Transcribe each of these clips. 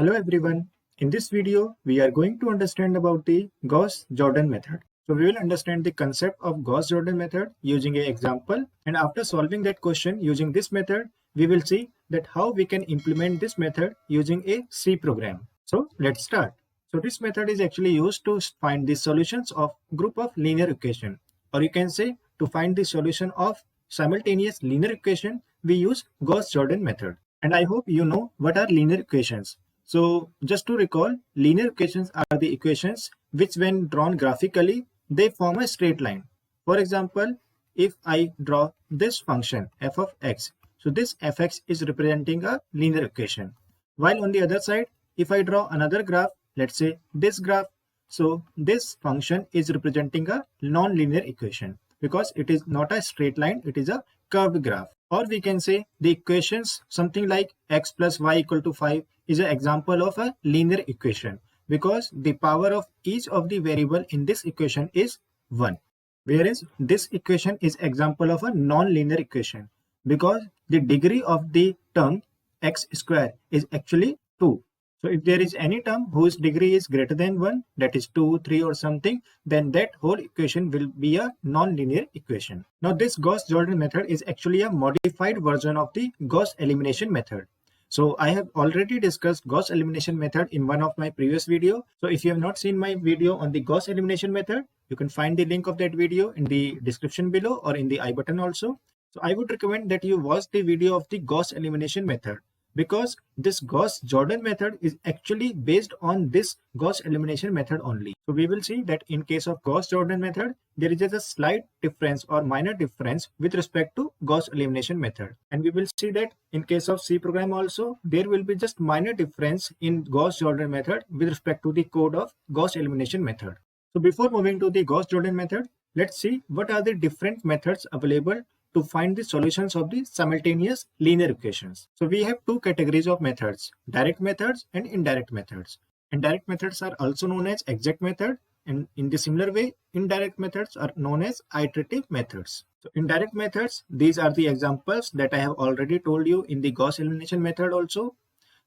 Hello everyone. In this video, we are going to understand about the Gauss Jordon method. So we will understand the concept of Gauss Jordon method using an example, and after solving that question using this method, we will see that how we can implement this method using a C program. So let's start. So this method is actually used to find the solutions of group of linear equation, or you can say to find the solution of simultaneous linear equation, we use Gauss Jordon method. And I hope you know what are linear equations. So just to recall, linear equations are the equations which when drawn graphically, they form a straight line. For example, if I draw this function f of x, so this fx is representing a linear equation. While on the other side, if I draw another graph, let's say this graph, so this function is representing a non-linear equation because it is not a straight line, it is a curved graph. Or we can say the equations something like x plus y equal to 5 is an example of a linear equation because the power of each of the variable in this equation is 1. Whereas this equation is example of a non-linear equation because the degree of the term x square is actually 2. So if there is any term whose degree is greater than 1, that is 2, 3 or something, then that whole equation will be a non-linear equation. Now this Gauss Jordon method is actually a modified version of the Gauss elimination method. So I have already discussed Gauss elimination method in one of my previous video. So if you have not seen my video on the Gauss elimination method, you can find the link of that video in the description below or in the I button also. So I would recommend that you watch the video of the Gauss elimination method, because this Gauss Jordon method is actually based on this Gauss elimination method only. So we will see that in case of Gauss Jordon method, there is just a slight difference or minor difference with respect to Gauss elimination method. And we will see that in case of C program also, there will be just minor difference in Gauss Jordon method with respect to the code of Gauss elimination method. So before moving to the Gauss Jordon method, let's see what are the different methods available to find the solutions of the simultaneous linear equations. So we have two categories of methods, direct methods and indirect methods. And direct methods are also known as exact method, and in the similar way, indirect methods are known as iterative methods. So indirect methods, these are the examples that I have already told you in the Gauss elimination method also.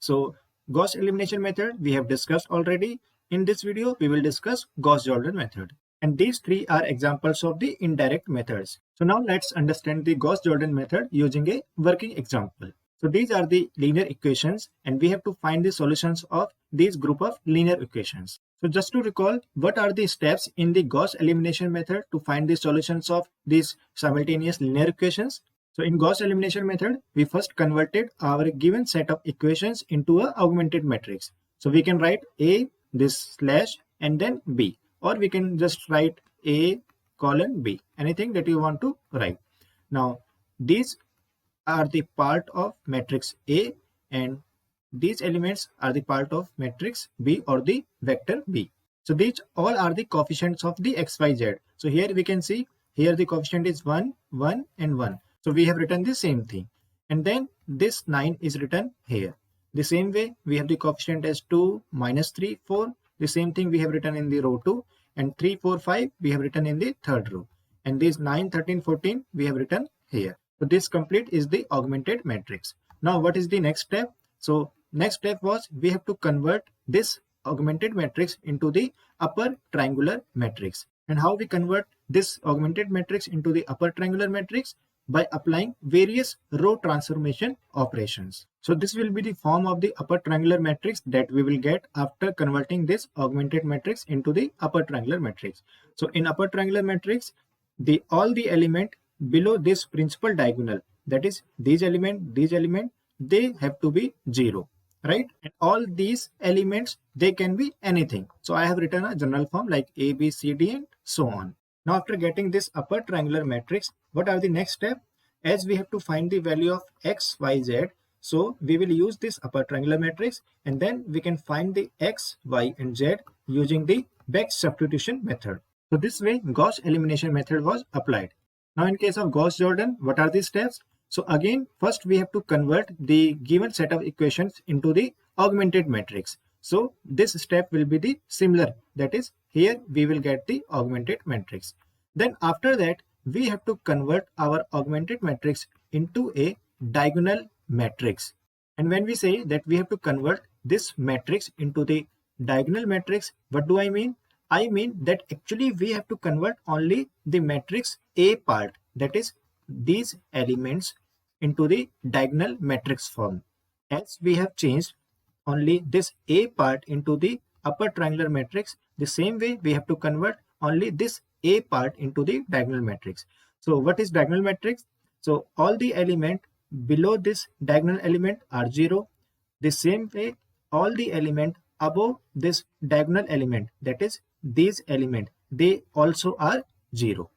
So Gauss elimination method we have discussed already. In this video, we will discuss Gauss Jordon method. And these three are examples of the indirect methods. So now let's understand the Gauss Jordon method using a working example. So these are the linear equations and we have to find the solutions of these group of linear equations. So just to recall, what are the steps in the Gauss elimination method to find the solutions of these simultaneous linear equations? So in Gauss elimination method, we first converted our given set of equations into an augmented matrix. So we can write A, this slash, and then B. Or we can just write A colon B, anything that you want to write. Now, these are the part of matrix A and these elements are the part of matrix B or the vector B. So these all are the coefficients of the x, y, z. So here we can see, here the coefficient is 1, 1 and 1. So we have written the same thing. And then this 9 is written here. The same way we have the coefficient as 2, minus 3, 4. The same thing we have written in the row 2, and 3, 4, 5 we have written in the third row, and these 9, 13, 14 we have written here. So this complete is the augmented matrix. Now what is the next step? So next step was we have to convert this augmented matrix into the upper triangular matrix. And how we convert this augmented matrix into the upper triangular matrix? By applying various row transformation operations. So this will be the form of the upper triangular matrix that we will get after converting this augmented matrix into the upper triangular matrix. So in upper triangular matrix, all the element below this principal diagonal, that is these element, they have to be 0, right? And all these elements, they can be anything. So I have written a general form like A, B, C, D and so on. Now after getting this upper triangular matrix, what are the next step? As we have to find the value of x, y, z, so we will use this upper triangular matrix and then we can find the x, y and z using the back substitution method. So this way Gauss elimination method was applied. Now in case of Gauss Jordon, what are the steps? So again, first we have to convert the given set of equations into the augmented matrix. So this step will be the similar, that is here we will get the augmented matrix. Then after that we have to convert our augmented matrix into a diagonal matrix. And when we say that we have to convert this matrix into the diagonal matrix. What do I mean? I mean that actually we have to convert only the matrix A part, that is these elements, into the diagonal matrix form. As we have changed only this A part into the upper triangular matrix, the same way we have to convert only this A part into the diagonal matrix. So what is diagonal matrix? So all the element below this diagonal element are 0. The same way all the element above this diagonal element, that is these element, they also are 0.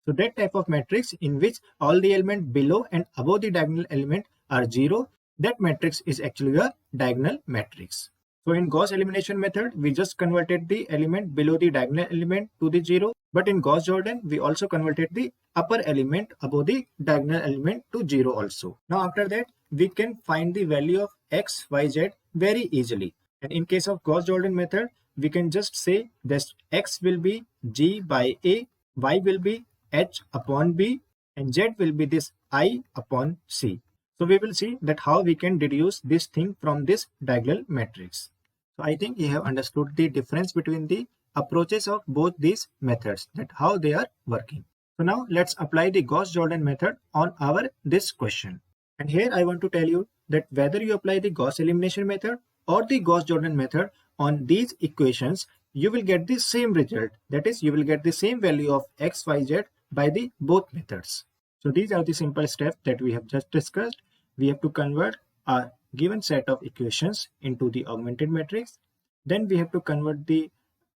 So that type of matrix in which all the element below and above the diagonal element are 0, that matrix is actually a diagonal matrix. So in Gauss elimination method, we just converted the element below the diagonal element to the 0. But in Gauss Jordan, we also converted the upper element above the diagonal element to 0 also. Now after that, we can find the value of x, y, z very easily. And in case of Gauss Jordan method, we can just say that x will be g by a, y will be h upon b, and z will be this I upon c. So we will see that how we can deduce this thing from this diagonal matrix. So I think you have understood the difference between the approaches of both these methods, that how they are working. So now let's apply the Gauss Jordan method on this question. And here I want to tell you that whether you apply the Gauss elimination method or the Gauss Jordan method on these equations, you will get the same result. That is, you will get the same value of x, y, z by the both methods. So these are the simple steps that we have just discussed. We have to convert a given set of equations into the augmented matrix. Then we have to convert the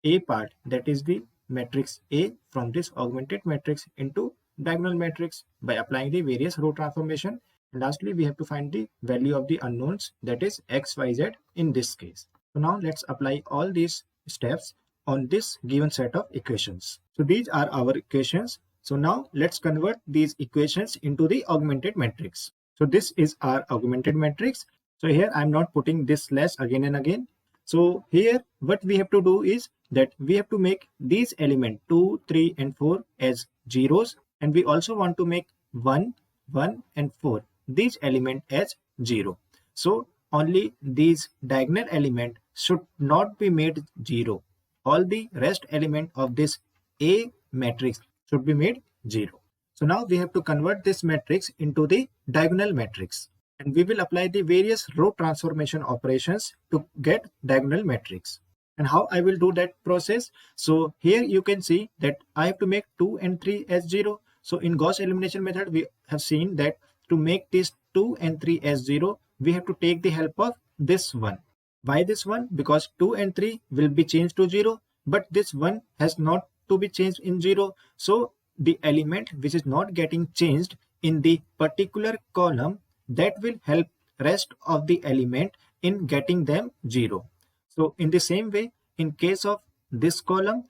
A part, that is the matrix A, from this augmented matrix into diagonal matrix by applying the various row transformation. And lastly, we have to find the value of the unknowns, that is x, y, z in this case. So now let's apply all these steps on this given set of equations. So these are our equations. So now let's convert these equations into the augmented matrix. So this is our augmented matrix. So here I'm not putting this slash again and again. So here what we have to do is that we have to make these elements 2, 3 and 4 as zeros, and we also want to make 1, 1 and 4 these element as 0. So only these diagonal element should not be made 0. All the rest element of this A matrix should be made 0. So now we have to convert this matrix into the diagonal matrix, and we will apply the various row transformation operations to get diagonal matrix. And how I will do that process? So here you can see that I have to make 2 and 3 as 0. So in Gauss elimination method, we have seen that to make these 2 and 3 as 0, we have to take the help of this one. Why this one? Because 2 and 3 will be changed to 0, but this one has not to be changed in 0. So the element which is not getting changed in the particular column, that will help rest of the element in getting them 0. So in the same way, in case of this column,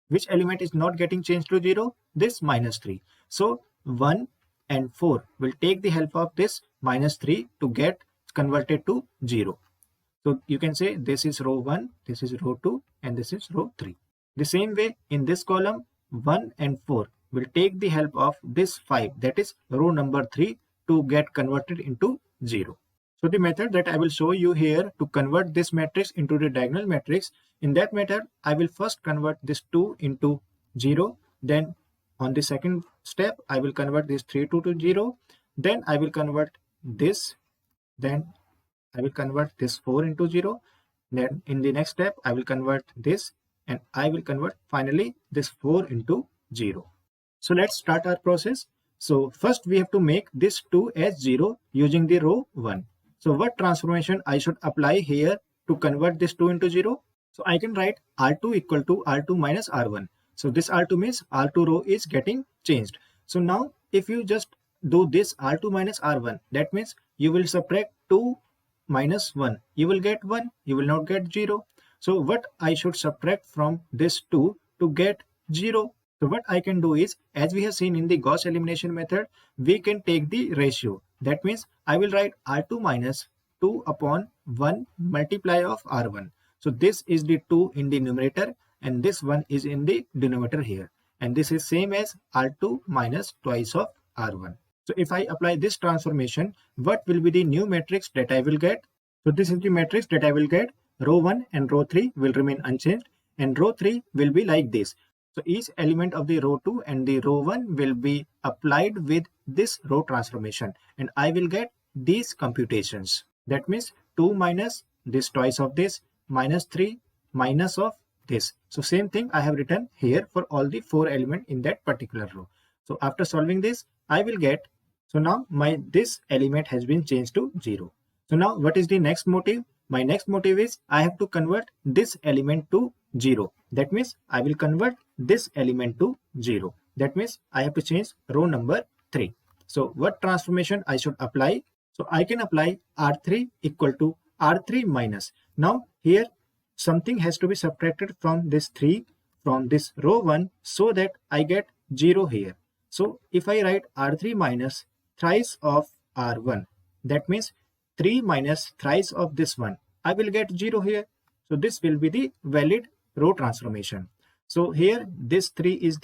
which element is not getting changed to 0? This -3. So 1 and 4 will take the help of this -3 to get converted to 0. So you can say this is row 1, this is row 2, and this is row 3. The same way in this column, 1 and 4 will take the help of this 5, that is row number 3, to get converted into 0. So the method that I will show you here to convert this matrix into the diagonal matrix, in that method I will first convert this 2 into 0. Then on the second step I will convert this 3 to 0. Then I will convert this. Then I will convert this 4 into 0. Then in the next step I will convert this, and I will convert finally this 4 into 0. So let's start our process. So first we have to make this 2 as 0 using the row 1. So what transformation I should apply here to convert this 2 into 0? So I can write R2 equal to R2 minus R1. So this R2 means R2 row is getting changed. So now if you just do this R2 minus R1, that means you will subtract 2 minus 1. You will get 1. You will not get 0. So what I should subtract from this 2 to get 0? So what I can do is, as we have seen in the Gauss elimination method, we can take the ratio. That means I will write R2 minus 2 upon 1 multiply of R1. So this is the 2 in the numerator, and this 1 is in the denominator here. And this is same as R2 minus twice of R1. So if I apply this transformation, what will be the new matrix that I will get? So this is the matrix that I will get. Row 1 and row 3 will remain unchanged, and row 3 will be like this. So each element of the row 2 and the row 1 will be applied with this row transformation, and I will get these computations. That means 2 minus this twice of this minus 3 minus of this. So same thing I have written here for all the 4 elements in that particular row. So after solving this, I will get, so now this element has been changed to 0. So now what is the next motive? My next motive is I have to convert this element to 0. That means I will convert this element to 0. That means I have to change row number 3. So what transformation I should apply? So I can apply R3 equal to R3 minus. Now here something has to be subtracted from this 3 from this row 1 so that I get 0 here. So if I write R3 minus thrice of R1, that means 3 minus thrice of this one, I will get 0 here. So this will be the valid row transformation. So here this 3 is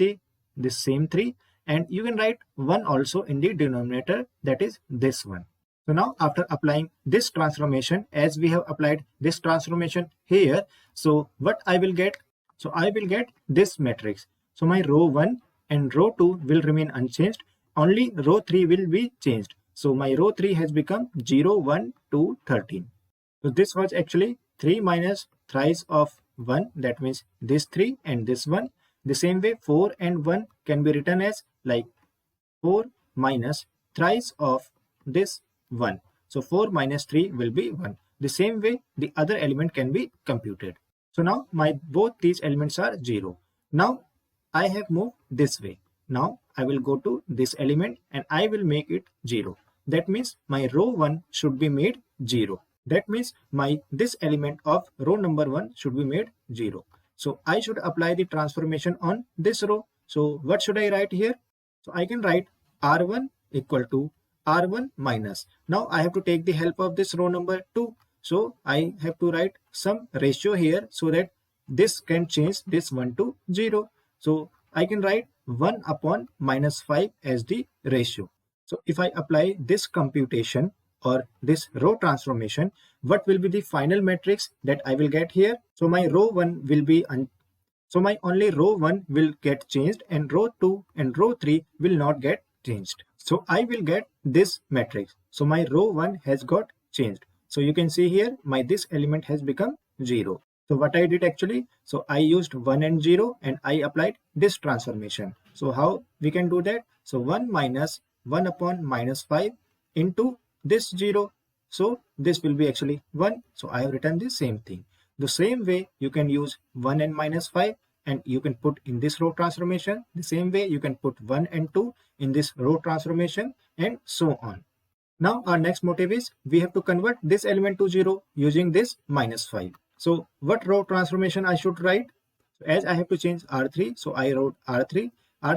this same 3, and you can write 1 also in the denominator, that is this one. So now after applying this transformation, as we have applied this transformation here, so what I will get? So I will get this matrix. So my row 1 and row 2 will remain unchanged. Only row 3 will be changed. So my row 3 has become 0, 1, 2, 13. So this was actually 3 minus thrice of 1. That means this 3 and this 1. The same way 4 and 1 can be written as like 4 minus thrice of this 1. So 4 minus 3 will be 1. The same way the other element can be computed. So now both these elements are 0. Now I have moved this way. Now I will go to this element and I will make it 0. That means my row 1 should be made 0. That means this element of row number 1 should be made 0. So I should apply the transformation on this row. So what should I write here? So I can write R1 equal to R1 minus. Now I have to take the help of this row number 2. So I have to write some ratio here so that this can change this 1 to 0. So I can write 1 upon minus 5 as the ratio. So if I apply this computation or this row transformation, what will be the final matrix that I will get here? So my row 1 will be so my only row 1 will get changed, and row 2 and row 3 will not get changed. So I will get this matrix. So my row 1 has got changed. So you can see here this element has become 0. So what I did actually, so I used 1 and 0 and I applied this transformation. So how we can do that? So 1 minus 1 upon minus 5 into this 0. So this will be actually 1. So I have written the same thing. The same way you can use 1 and minus 5 and you can put in this row transformation. The same way you can put 1 and 2 in this row transformation, and so on. Now our next motive is we have to convert this element to 0 using this minus 5. So what row transformation I should write? So as I have to change R3, so I wrote R3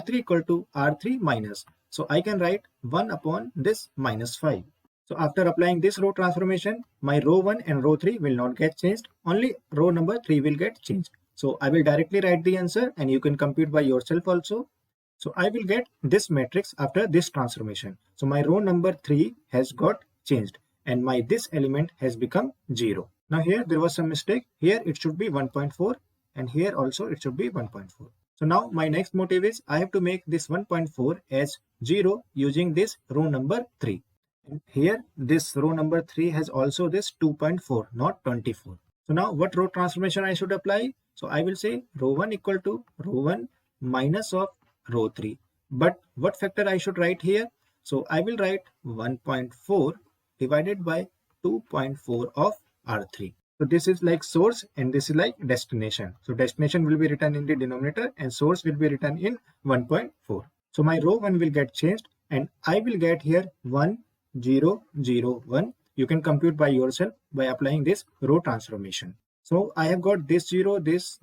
equal to R3 minus. So I can write 1 upon this minus 5. So after applying this row transformation, my row 1 and row 3 will not get changed. Only row number 3 will get changed. So I will directly write the answer and you can compute by yourself also. So I will get this matrix after this transformation. So my row number 3 has got changed and this element has become 0. Now here there was some mistake. Here it should be 1.4 and here also it should be 1.4. So now my next motive is I have to make this 1.4 as 0 using this row number 3. And here this row number 3 has also this 2.4, not 24. So now what row transformation I should apply? So I will say row 1 equal to row 1 minus of row 3. But what factor I should write here? So I will write 1.4 divided by 2.4 of R3. So this is like source and this is like destination. So destination will be written in the denominator and source will be written in 1.4. So my row 1 will get changed and I will get here 1, 0, 0, 1. You can compute by yourself by applying this row transformation. So I have got this 0, this,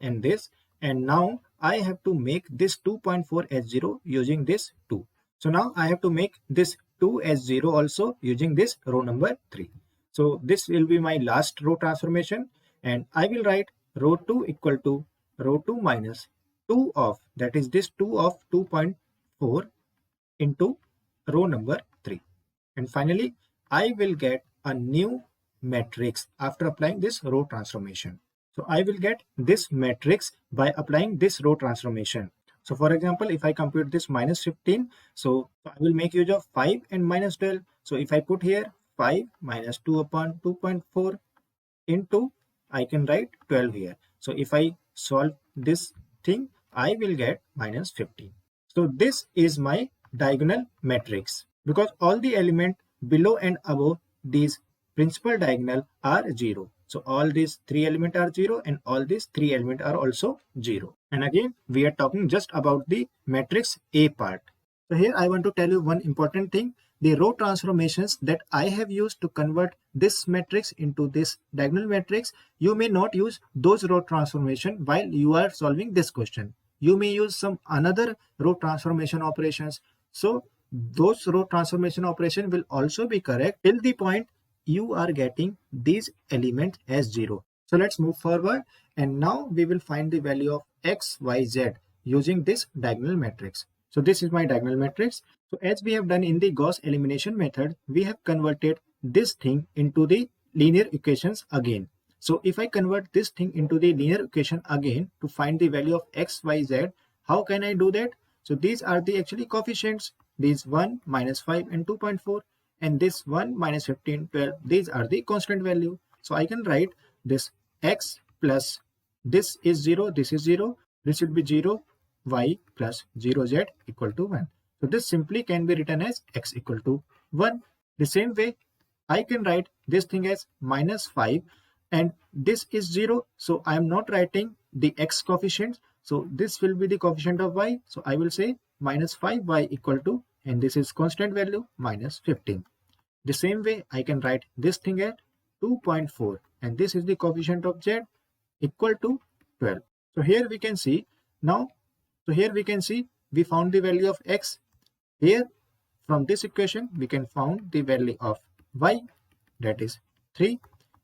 and this. And now I have to make this 2.4 as 0 using this 2. So now I have to make this 2 as 0 also using this row number 3. So this will be my last row transformation and I will write row 2 equal to row 2 minus 2 of, that is this 2 of 2.4 into row number 3. And finally, I will get a new matrix after applying this row transformation. So I will get this matrix by applying this row transformation. So for example, if I compute this minus 15, so I will make use of 5 and minus 12. So if I put here 5 minus 2 upon 2.4 into, I can write 12 here. So if I solve this thing, I will get minus 15. So this is my diagonal matrix because all the elements below and above these principal diagonal are 0. So all these 3 elements are 0 and all these 3 elements are also 0. And again, we are talking just about the matrix A part. So here I want to tell you one important thing. The row transformations that I have used to convert this matrix into this diagonal matrix, you may not use those row transformation while you are solving this question. You may use some another row transformation operations. So those row transformation operation will also be correct till the point you are getting these elements as 0. So let's move forward, and now we will find the value of x, y, z using this diagonal matrix. So this is my diagonal matrix. So as we have done in the Gauss elimination method, we have converted this thing into the linear equations again. So if I convert this thing into the linear equation again to find the value of x, y, z, how can I do that? So these are the actually coefficients. These 1, minus 5 and 2.4, and this 1, minus 15, 12. These are the constant value. So I can write this x plus this is 0, this is 0, this will be 0, y plus 0z equal to 1. So this simply can be written as x equal to 1. The same way, I can write this thing as minus 5 and this is 0. So I am not writing the x coefficient. So this will be the coefficient of y. So I will say minus 5y equal to, and this is constant value, minus 15. The same way, I can write this thing at 2.4 and this is the coefficient of z equal to 12. So here we can see now. So here we can see we found the value of x. Here from this equation we can find the value of y, that is 3,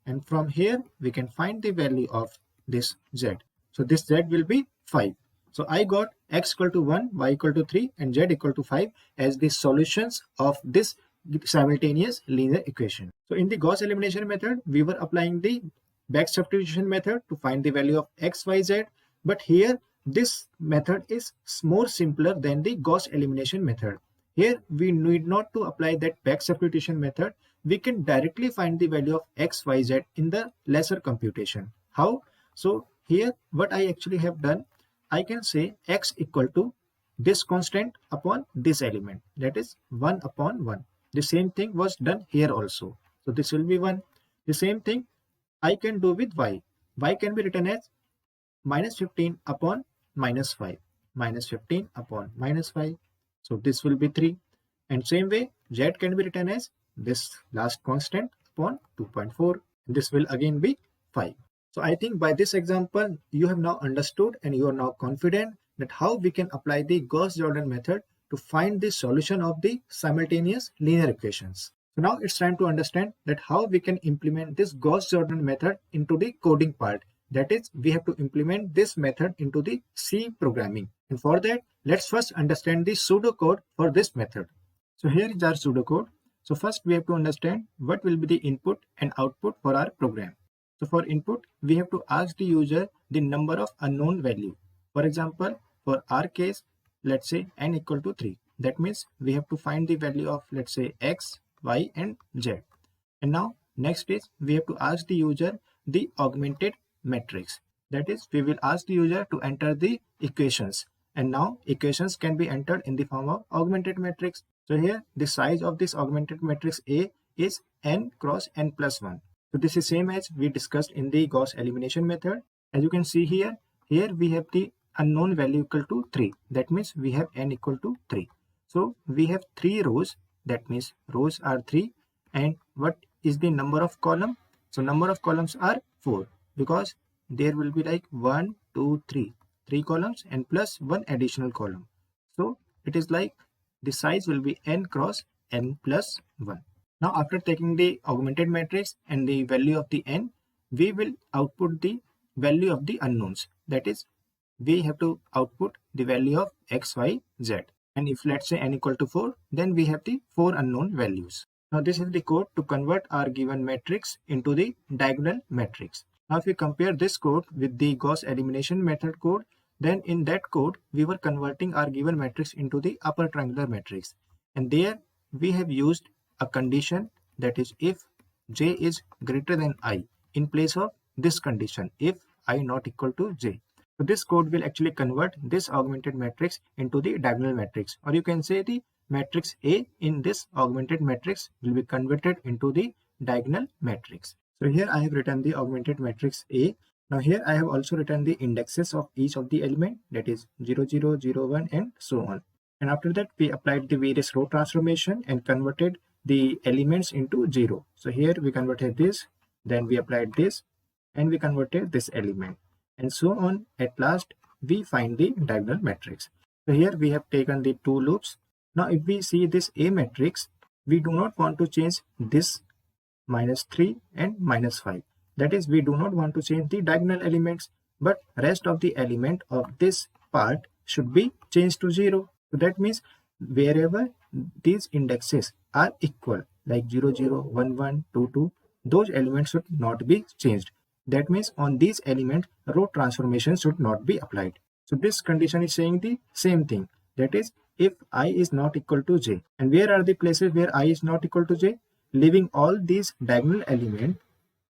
and from here we can find the value of this z. So this z will be 5. So I got x equal to 1, y equal to 3 and z equal to 5 as the solutions of this simultaneous linear equation. So in the Gauss elimination method, we were applying the back substitution method to find the value of x, y, z, but here this method is more simpler than the Gauss elimination method. Here we need not to apply that back substitution method. We can directly find the value of x, y, z in the lesser computation. How? So here what I actually have done, I can say x equal to this constant upon this element, that is 1 upon 1. The same thing was done here also. So this will be 1. The same thing I can do with y. Y can be written as minus 15 upon minus 5. Minus 15 upon minus 5. So this will be 3. And same way, z can be written as this last constant upon 2.4. This will again be 5. So I think by this example, you have now understood and you are now confident that how we can apply the Gauss Jordon method to find the solution of the simultaneous linear equations. So now it's time to understand that how we can implement this Gauss Jordon method into the coding part. That is, we have to implement this method into the C programming. And for that, let's first understand the pseudocode for this method. So here is our pseudocode. So first we have to understand what will be the input and output for our program. So for input, we have to ask the user the number of unknown value. For example, for our case, let's say n equal to 3. That means we have to find the value of, let's say, x, y, and z. And now next is we have to ask the user the augmented matrix. That is, we will ask the user to enter the equations. And now equations can be entered in the form of augmented matrix. So here the size of this augmented matrix A is n cross n plus 1. So this is same as we discussed in the Gauss elimination method. As you can see here we have the unknown value equal to 3. That means we have n equal to 3. So we have 3 rows. That means rows are 3. And what is the number of column? So number of columns are 4 because there will be like 1, 2, 3. 3 columns and plus 1 additional column. So it is like the size will be n cross n plus 1. Now after taking the augmented matrix and the value of the n, we will output the value of the unknowns. That is, we have to output the value of x, y, z. And if let's say n equal to 4, then we have the 4 unknown values. Now this is the code to convert our given matrix into the diagonal matrix. Now if we compare this code with the Gauss elimination method code, then in that code we were converting our given matrix into the upper triangular matrix, and there we have used a condition, that is if j is greater than I, in place of this condition if I not equal to j. So this code will actually convert this augmented matrix into the diagonal matrix, or you can say the matrix A in this augmented matrix will be converted into the diagonal matrix. So here I have written the augmented matrix A. Now here I have also written the indexes of each of the element, that is 0, 0, 0, 1 and so on. And after that we applied the various row transformation and converted the elements into 0. So here we converted this, then we applied this, and we converted this element, and so on. At last we find the diagonal matrix. So here we have taken the two loops. Now if we see this A matrix, we do not want to change this -3 and -5. That is, we do not want to change the diagonal elements, but rest of the element of this part should be changed to 0. So that means wherever these indexes are equal, like 0, 0, 1, 1, 2, 2, those elements should not be changed. That means on these elements, row transformation should not be applied. So this condition is saying the same thing. That is, if I is not equal to j. And where are the places where I is not equal to j? Leaving all these diagonal elements,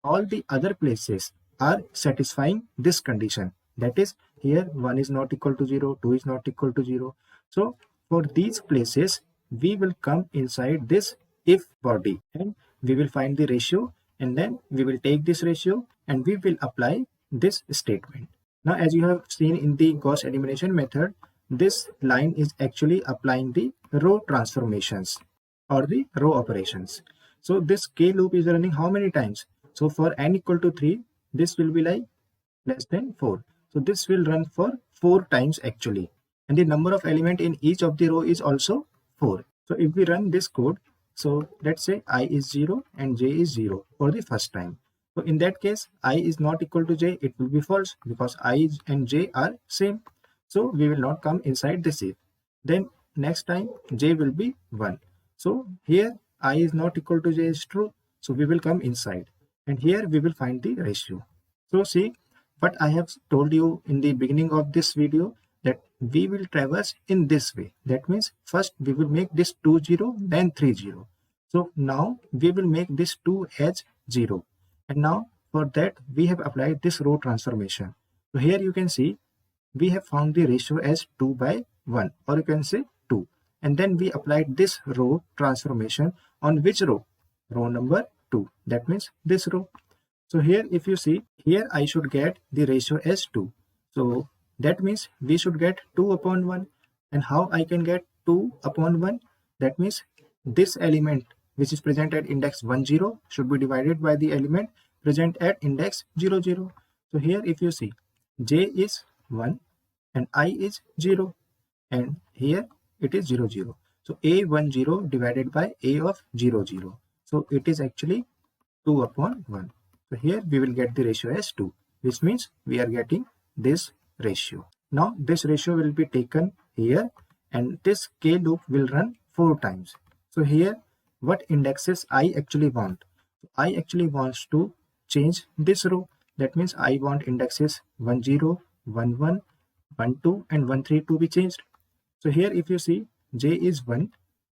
all the other places are satisfying this condition. That is, here 1 is not equal to 0, 2 is not equal to 0. So for these places, we will come inside this if body, and we will find the ratio, and then we will take this ratio and we will apply this statement. Now as you have seen in the Gauss elimination method, this line is actually applying the row transformations or the row operations. So this k loop is running how many times? So for n equal to 3, this will be like less than 4. So this will run for 4 times actually. And the number of element in each of the row is also 4. So if we run this code, so let's say I is 0 and j is 0 for the first time. So in that case, I is not equal to j, it will be false because I and j are same. So we will not come inside this if. Then next time j will be 1. So here I is not equal to j is true. So we will come inside, and here we will find the ratio. So see what I have told you in the beginning of this video, that we will traverse in this way. That means first we will make this 2 0, then 3 0. So now we will make this 2 as 0. And now for that we have applied this row transformation. So here you can see we have found the ratio as 2 by 1, or you can say 2. And then we applied this row transformation on which row? Row number 2. That means this row. So here if you see, here I should get the ratio as 2. So that means we should get 2 upon 1. And how I can get 2 upon 1? That means this element which is present at index 1 0 should be divided by the element present at index 0 0. So here if you see, j is 1 and I is 0, and here it is 0 0. So a10 divided by a of 0 0. So it is actually 2 upon 1. So here we will get the ratio as 2, which means we are getting this ratio. Now this ratio will be taken here, and this k loop will run 4 times. So here what indexes I actually want? I actually wants to change this row. That means I want indexes 1 0, 1 1, 1 2 and 1 3 to be changed. So here if you see, j is 1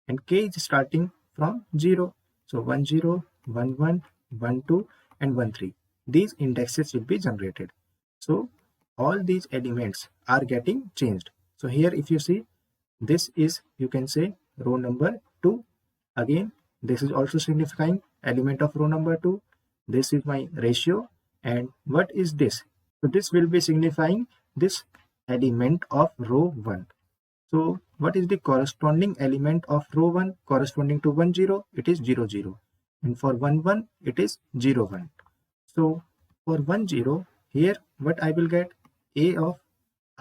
and k is starting from 0. So 1 0, 1 1, 1 2 and 1 3. These indexes will be generated. So all these elements are getting changed. So here if you see, this is, you can say, row number 2. Again, this is also signifying element of row number 2. This is my ratio. And what is this? So this will be signifying this element of row 1. So what is the corresponding element of row 1 corresponding to 1 0? It is 0 0. And for 1 1, it is 0 1. So for 1 0, here what I will get? A of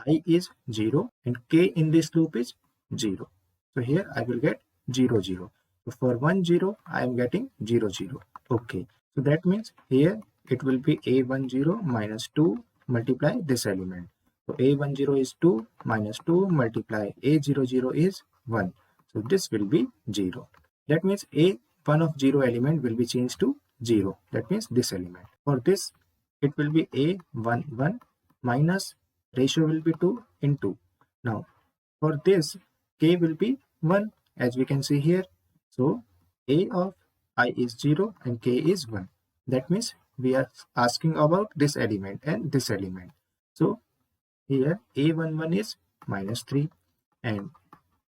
I is 0 and k in this loop is 0. So here I will get 0 0. So for 1 0, I am getting 0 0. Okay. So that means here it will be a10 minus 2 multiply this element. So a10 is 2 minus 2 multiply a00 is 1. So this will be 0. That means one of 0 element will be changed to 0. That means this element. For this, it will be A11 minus ratio will be 2 into. Now, for this, K will be 1 as we can see here. So, A of I is 0 and K is 1. That means we are asking about this element and this element. So, here A11 is minus 3 and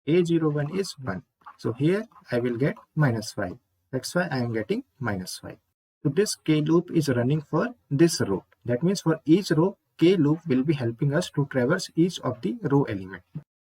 A01 is 1. So here I will get minus 5. That's why I am getting minus 5. So this K loop is running for this row. That means for each row, K loop will be helping us to traverse each of the row element.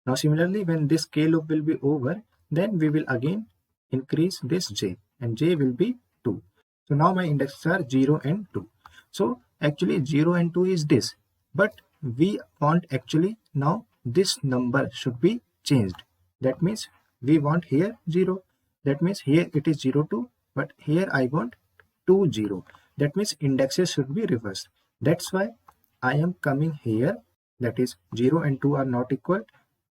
Now similarly, when this K loop will be over, then we will again increase this J and J will be 2. So now my indexes are 0 and 2. So actually 0 and 2 is this. But we want actually now this number should be changed. That means we want here 0. That means here it is 0 2, but here I want 2 0. That means indexes should be reversed. That's why I am coming here. That is 0 and 2 are not equal.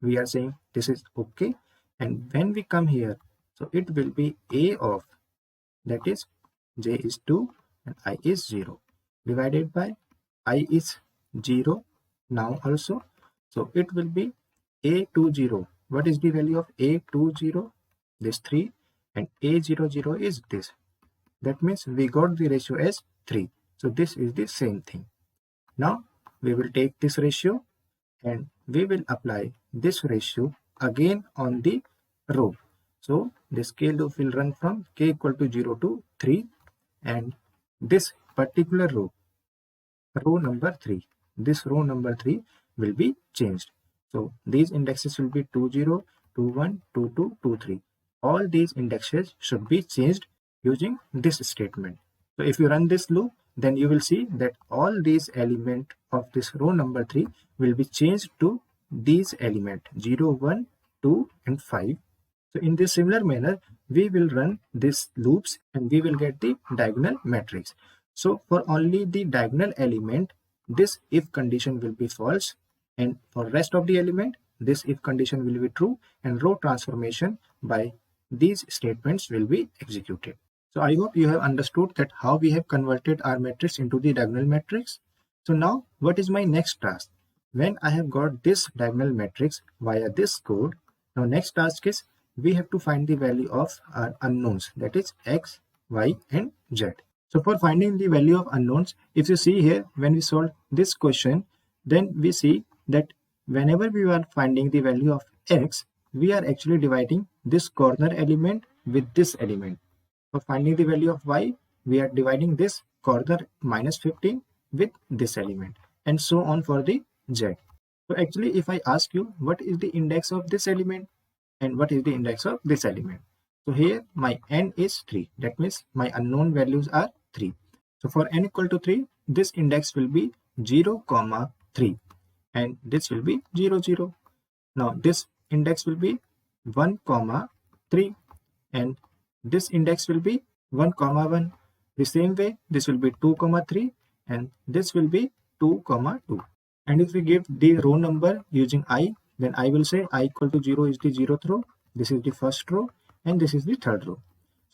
We are saying this is okay. And when we come here, so it will be A of, that is J is 2 and I is 0 divided by I is 0 now also. So it will be A20. What is the value of A20? This 3, and A00 is this. That means we got the ratio as 3. So this is the same thing. Now we will take this ratio and we will apply this ratio again on the row. So this K loop will run from K equal to 0 to 3, and this particular row number 3, this row number 3 will be changed. So these indexes will be 2 0, 2 1, 2 2, 2 3. All these indexes should be changed using this statement. So if you run this loop, then you will see that all these elements of this row number 3 will be changed to these elements 0, 1, 2 and 5. So in this similar manner, we will run these loops and we will get the diagonal matrix. So for only the diagonal element, this if condition will be false, and for rest of the element, this if condition will be true, and row transformation by these statements will be executed. So I hope you have understood that how we have converted our matrix into the diagonal matrix. So now what is my next task? When I have got this diagonal matrix via this code, now next task is we have to find the value of our unknowns, that is x, y and z. So for finding the value of unknowns, if you see here, when we solve this question, then we see that whenever we are finding the value of x, we are actually dividing this corner element with this element. For finding the value of y, we are dividing this corner minus 15 with this element, and so on for the z. So actually, if I ask you what is the index of this element and what is the index of this element, so here my n is 3. That means my unknown values are 3. So for n equal to 3, this index will be 0, 3, and this will be 0, 0. Now this index will be 1, 3, and this index will be 1, 1. The same way, this will be 2, 3, and this will be 2, 2. And if we give the row number using I, then I will say I equal to 0 is the 0th row, this is the first row, and this is the third row.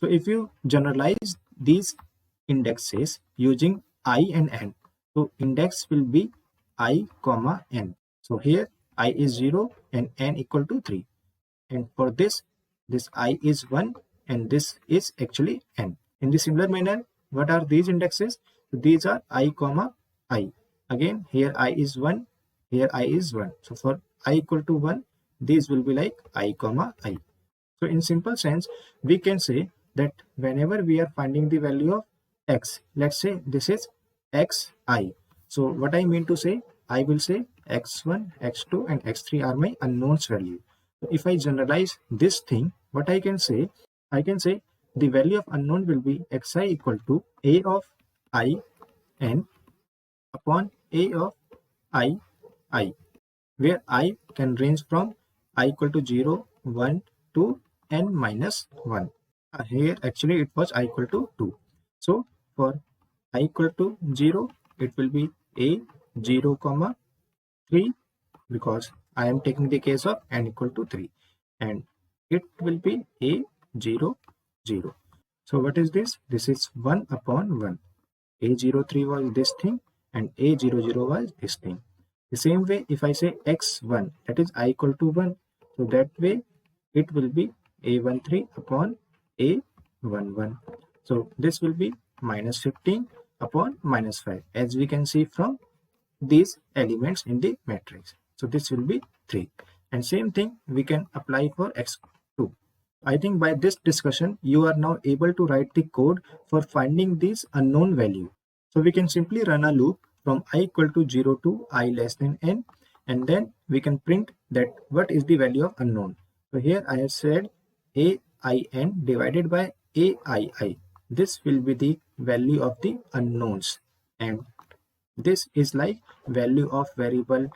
So if you generalize these indexes using I and n, so index will be I, n. So here I is 0 and n equal to 3. And for this I is 1 and this is actually n. In the similar manner, what are these indexes? So these are I, I. Again, here I is 1, here I is 1. So for I equal to 1, these will be like I, I. So in simple sense, we can say that whenever we are finding the value of x, let's say this is xi. So what I mean to say, I will say x1, x2 and x3 are my unknowns value. So if I generalize this thing, what I can say the value of unknown will be xi equal to a of I n upon a of I, where I can range from I equal to 0, 1 to n minus 1. Here actually it was I equal to 2. So for I equal to 0, it will be a 0, 3, because I am taking the case of n equal to 3, and it will be a 0, 0. So what is this? This is 1 upon 1. A03 was this thing and A00 was this thing. The same way, if I say x1, that is I equal to 1. So that way it will be A13 upon A11. So this will be minus 15 upon minus 5, as we can see from these elements in the matrix. So this will be 3. And same thing we can apply for x2. I think by this discussion, you are now able to write the code for finding this unknown value. So we can simply run a loop from I equal to 0 to I less than n, and then we can print that what is the value of unknown. So here I have said AIN divided by AII. This will be the value of the unknowns, and this is like value of variable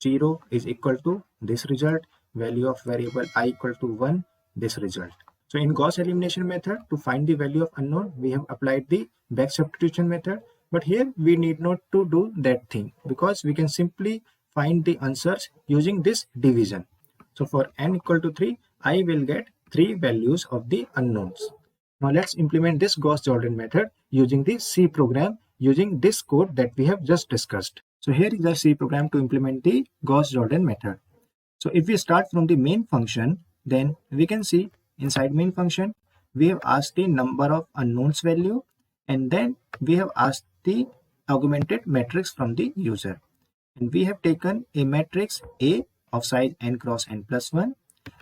0 is equal to this result, value of variable I equal to 1, this result. So in Gauss elimination method, to find the value of unknown, we have applied the back substitution method. But here we need not to do that thing, because we can simply find the answers using this division. So for n equal to 3, I will get 3 values of the unknowns. Now let's implement this Gauss Jordon method using the C program, using this code that we have just discussed. So here is a C program to implement the Gauss Jordon method. So if we start from the main function, then we can see inside main function, we have asked the number of unknowns value, and then we have asked the augmented matrix from the user. And we have taken a matrix A of size n cross n plus 1.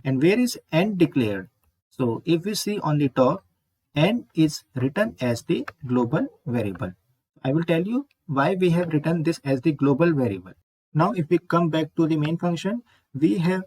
And where is n declared? So if we see on the top, n is written as the global variable. I will tell you why we have written this as the global variable. Now if we come back to the main function, we have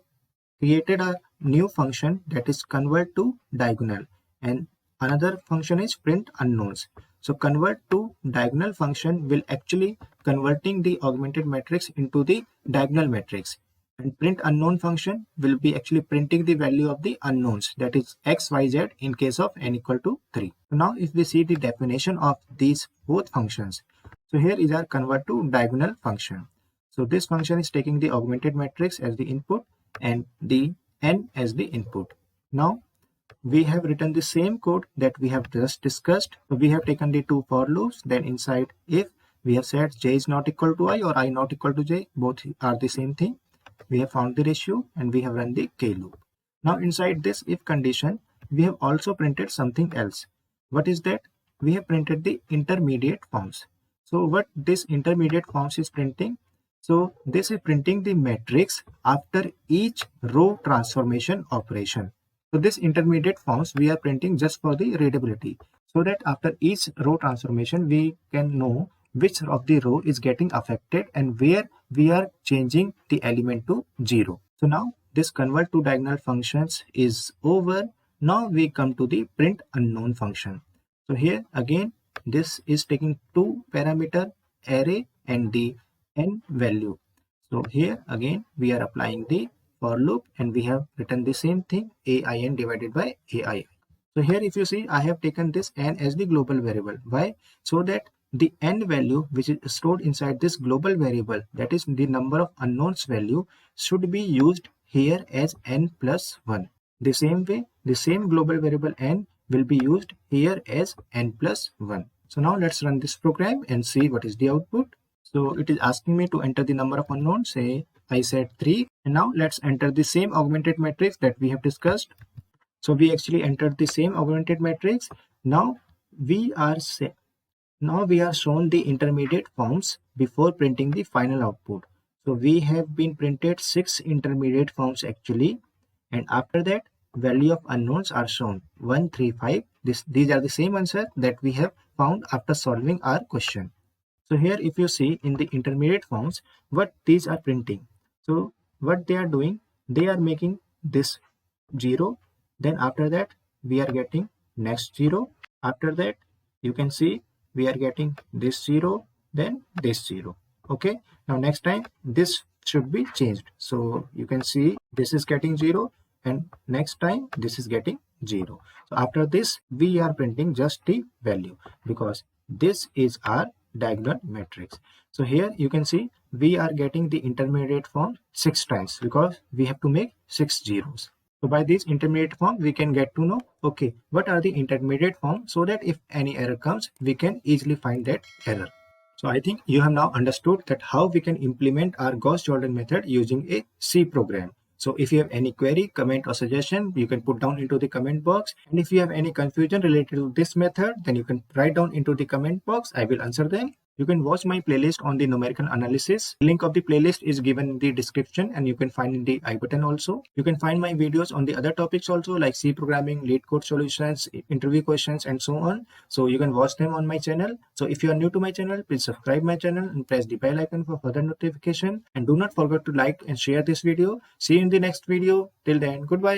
created a new function that is convert to diagonal, and another function is print unknowns. So convert to diagonal function will actually converting the augmented matrix into the diagonal matrix, and print unknown function will be actually printing the value of the unknowns, that is x, y, z in case of n equal to 3. So now if we see the definition of these both functions, so here is our convert to diagonal function. So this function is taking the augmented matrix as the input and the n as the input. Now we have written the same code that we have just discussed. So we have taken the two for loops, then inside if we have said j is not equal to I or I not equal to j, both are the same thing. We have found the ratio and we have run the k loop. Now inside this if condition, we have also printed something else. What is that? We have printed the intermediate forms. So what this intermediate forms is printing? So this is printing the matrix after each row transformation operation. So this intermediate forms we are printing just for the readability, so that after each row transformation we can know which of the row is getting affected and where we are changing the element to 0. So now this convert to diagonal functions is over. Now we come to the print unknown function. So here again this is taking two parameter array and the n value. So here again we are applying the for loop and we have written the same thing, AIN divided by AII. So here if you see, I have taken this n as the global variable. Why? So that the n value which is stored inside this global variable, that is the number of unknowns value, should be used here as n plus 1. The same way, the same global variable n will be used here as n plus 1. So now let's run this program and see what is the output. So it is asking me to enter the number of unknowns. Say I said 3, and now let's enter the same augmented matrix that we have discussed. So we actually entered the same augmented matrix. Now we are shown the intermediate forms before printing the final output. So we have been printed 6 intermediate forms actually, and after that value of unknowns are shown 1, 3, 5. These are the same answer that we have found after solving our question. So here if you see in the intermediate forms what these are printing. So what they are doing, they are making this 0, then after that we are getting next 0, after that you can see we are getting this 0, then this 0. Okay, now next time this should be changed. So you can see this is getting 0 and next time this is getting 0. So after this we are printing just the value, because this is our diagonal matrix. So here you can see we are getting the intermediate form 6 times because we have to make 6 zeros. So by this intermediate form, we can get to know, okay, what are the intermediate forms, so that if any error comes, we can easily find that error. So I think you have now understood that how we can implement our Gauss Jordan method using a C program. So if you have any query, comment or suggestion, you can put down into the comment box. And if you have any confusion related to this method, then you can write down into the comment box. I will answer them. You can watch my playlist on the numerical analysis. Link of the playlist is given in the description, and you can find in the I button also. You can find my videos on the other topics also, like C programming, lead code solutions, interview questions, and so on. So you can watch them on my channel. So if you are new to my channel, please subscribe my channel and press the bell icon for further notification. And do not forget to like and share this video. See you in the next video. Till then, goodbye.